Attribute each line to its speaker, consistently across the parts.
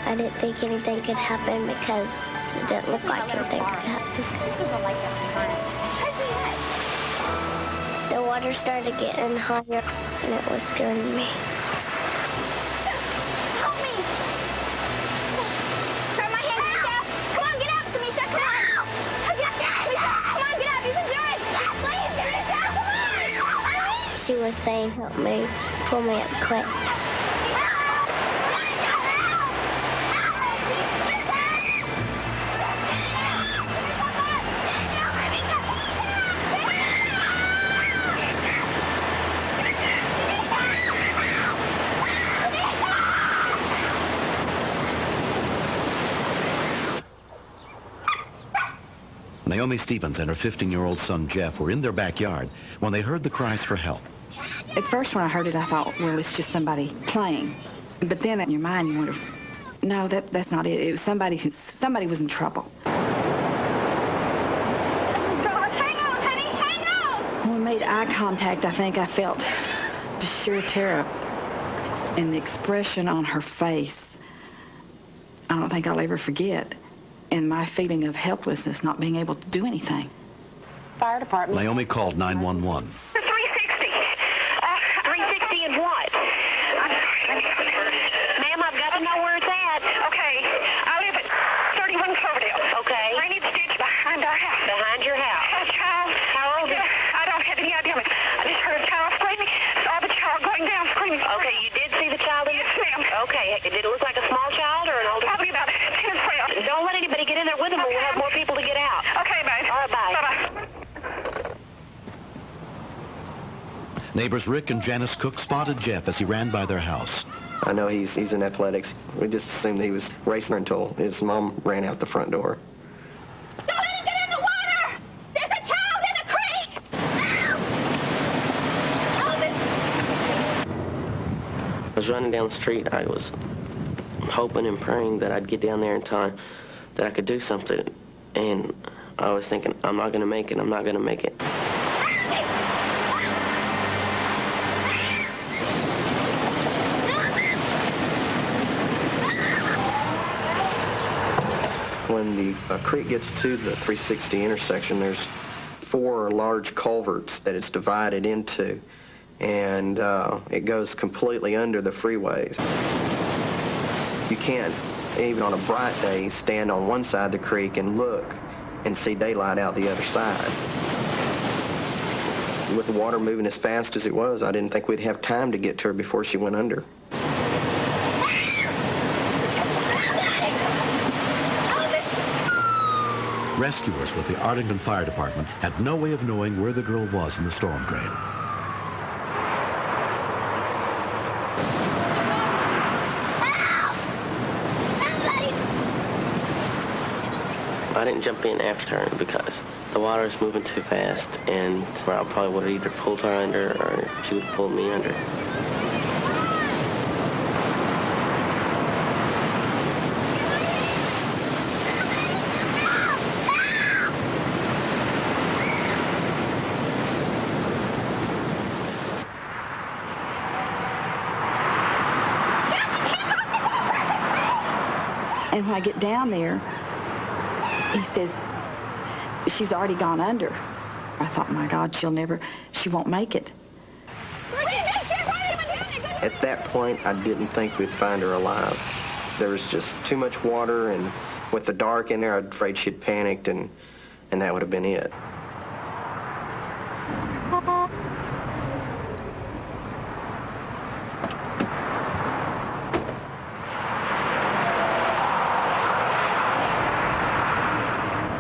Speaker 1: I didn't think anything could happen because it didn't look like anything could happen. The water started getting higher, and it was scaring me.
Speaker 2: Help me! Turn my hand, Misha! Come on, get up, Misha! Come on! Misha, come on, get up! You can do it! Please, Misha! Come on!
Speaker 1: She was saying, help me, pull me up quick.
Speaker 3: Naomi Stevens and her 15-year-old son, Jeff, were in their backyard when they heard the cries for help.
Speaker 4: At first, when I heard it, I thought, well, it's just somebody playing. But then in your mind, you wonder, no, that's not it. It was somebody was in trouble.
Speaker 2: God, hang on, honey, hang on!
Speaker 4: When we made eye contact, I think I felt the sheer terror and the expression on her face. I don't think I'll ever forget. And my feeling of helplessness, not being able to do anything.
Speaker 5: Fire department.
Speaker 3: Naomi called 911.
Speaker 5: 360. 360 and what? Ma'am, I've got to know where it's at.
Speaker 6: Okay. I live at 31 Cloverdale.
Speaker 5: Okay.
Speaker 6: Drainage ditch behind our house.
Speaker 5: Behind your house.
Speaker 6: A child.
Speaker 5: How old is it?
Speaker 6: I don't have any idea. I just heard a child screaming. Saw the child going down screaming.
Speaker 5: Okay, you did see the child in the...
Speaker 6: Yes, ma'am.
Speaker 5: Okay. Did it look like a small child or an older?
Speaker 6: Probably about 10 or 12.
Speaker 5: Don't let anybody get in there with them, or we'll have more people to get out.
Speaker 6: Okay, babe.
Speaker 5: All right, bye.
Speaker 6: Bye-bye.
Speaker 3: Neighbors Rick and Janice Cook spotted Jeff as he ran by their house.
Speaker 7: I know he's in athletics. We just assumed he was racing until his mom ran out the front door.
Speaker 2: Don't let him get in the water! There's a child in the creek!
Speaker 7: I was running down the street. I was hoping and praying that I'd get down there in time, that I could do something. And I was thinking, I'm not going to make it. I'm not going to make it. When the creek gets to the 360 intersection, there's 4 large culverts that it's divided into, and it goes completely under the freeways. You can't, even on a bright day, stand on one side of the creek and look and see daylight out the other side. With the water moving as fast as it was, I didn't think we'd have time to get to her before she went under.
Speaker 3: Rescuers with the Arlington Fire Department had no way of knowing where the girl was in the storm drain.
Speaker 7: I didn't jump in after her because the water was moving too fast, and I probably would have either pulled her under or she would have pulled me under.
Speaker 4: And when I get down there, he says, she's already gone under. I thought, my God, she won't make it.
Speaker 7: At that point, I didn't think we'd find her alive. There was just too much water, and with the dark in there, I was afraid she'd panicked, and that would have been it.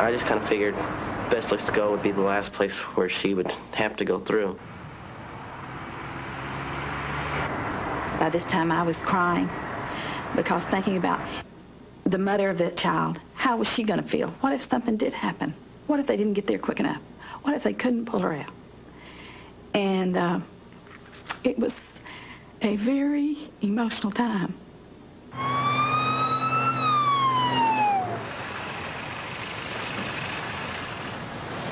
Speaker 7: I just kind of figured the best place to go would be the last place where she would have to go through.
Speaker 4: By this time, I was crying because thinking about the mother of that child. How was she going to feel? What if something did happen? What if they didn't get there quick enough? What if they couldn't pull her out? And it was a very emotional time.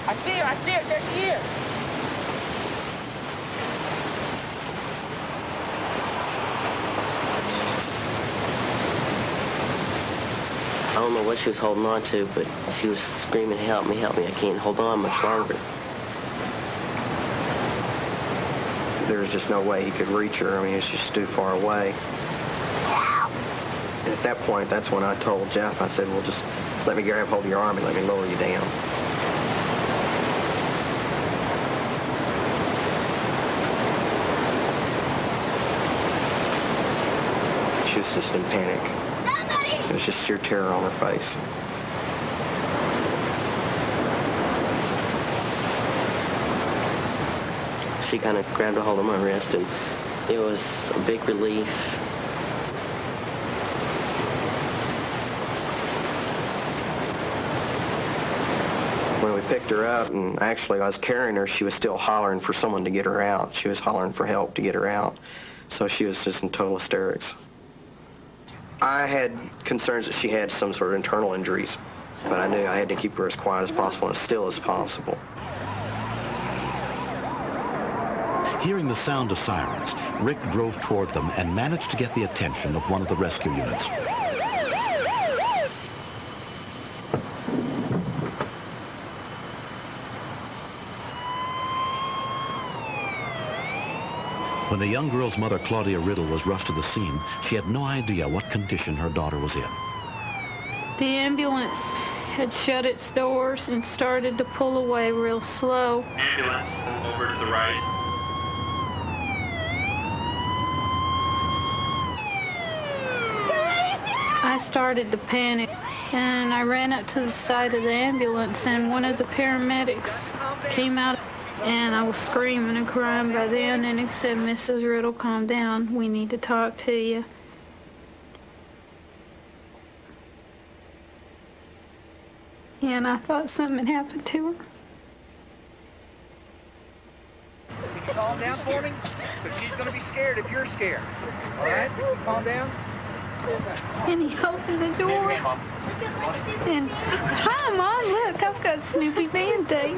Speaker 6: I see her, there she is.
Speaker 8: don't know what she was holding on to, but she was screaming, help me, I can't hold on much longer.
Speaker 7: There was just no way he could reach her. I mean, it's just too far away. And at that point, that's when I told Jeff, I said, well, just let me grab hold of your arm and let me lower you down. She was just in panic. It was just sheer terror on her face.
Speaker 8: She kind of grabbed a hold of my wrist, and it was a big relief.
Speaker 7: When we picked her up, and actually I was carrying her, she was still hollering for someone to get her out. She was hollering for help to get her out. So she was just in total hysterics. I had concerns that she had some sort of internal injuries, but I knew I had to keep her as quiet as possible and as still as possible.
Speaker 3: Hearing the sound of sirens, Rick drove toward them and managed to get the attention of one of the rescue units. When the young girl's mother, Claudia Riddle, was rushed to the scene, she had no idea what condition her daughter was in.
Speaker 9: The ambulance had shut its doors and started to pull away real slow.
Speaker 10: Ambulance, over to the right.
Speaker 9: I started to panic, and I ran up to the side of the ambulance, and one of the paramedics came out, and I was screaming and crying by then, and he said, Mrs. Riddle, calm down. We need to talk to you. And I thought something had happened to her.
Speaker 11: Can you calm down for me? Because she's going to be scared if you're scared. All right? Calm down.
Speaker 9: And he opened the door. And, hi, Mom, look, I've got Snoopy Band-Aid.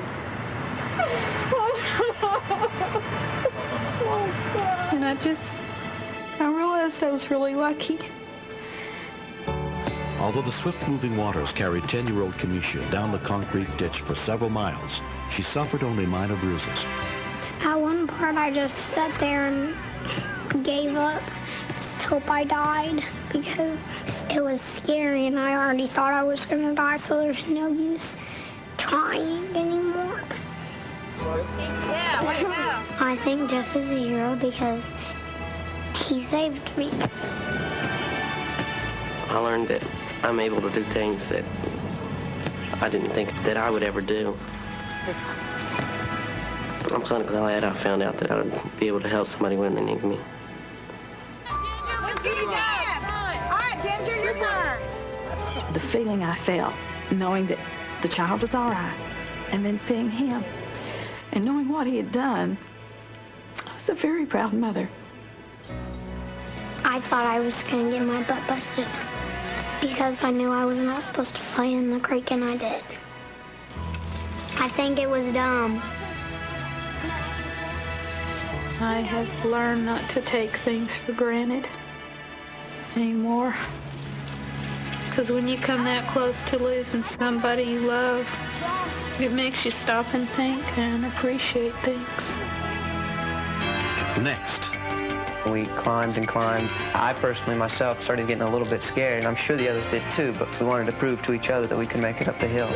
Speaker 9: And I realized I was really lucky.
Speaker 3: Although the swift-moving waters carried 10-year-old Kamisha down the concrete ditch for several miles, she suffered only minor bruises.
Speaker 1: At one part, I just sat there and gave up. Just hope I died because it was scary and I already thought I was going to die, so there's no use trying anymore.
Speaker 2: Yeah, way to go.
Speaker 1: I think Jeff is a hero because he saved me.
Speaker 8: I learned that I'm able to do things that I didn't think that I would ever do. I'm so glad I found out that I would be able to help somebody when they need me.
Speaker 4: The feeling I felt, knowing that the child was all right, and then seeing him, and knowing what he had done, I was a very proud mother.
Speaker 1: I thought I was going to get my butt busted because I knew I was not supposed to play in the creek, and I did. I think it was dumb.
Speaker 9: I have learned not to take things for granted anymore. Because when you come that close to losing somebody you love, it makes you stop and think and appreciate things.
Speaker 3: Next.
Speaker 12: We climbed and climbed. I personally, myself, started getting a little bit scared, and I'm sure the others did too, but we wanted to prove to each other that we could make it up the hill.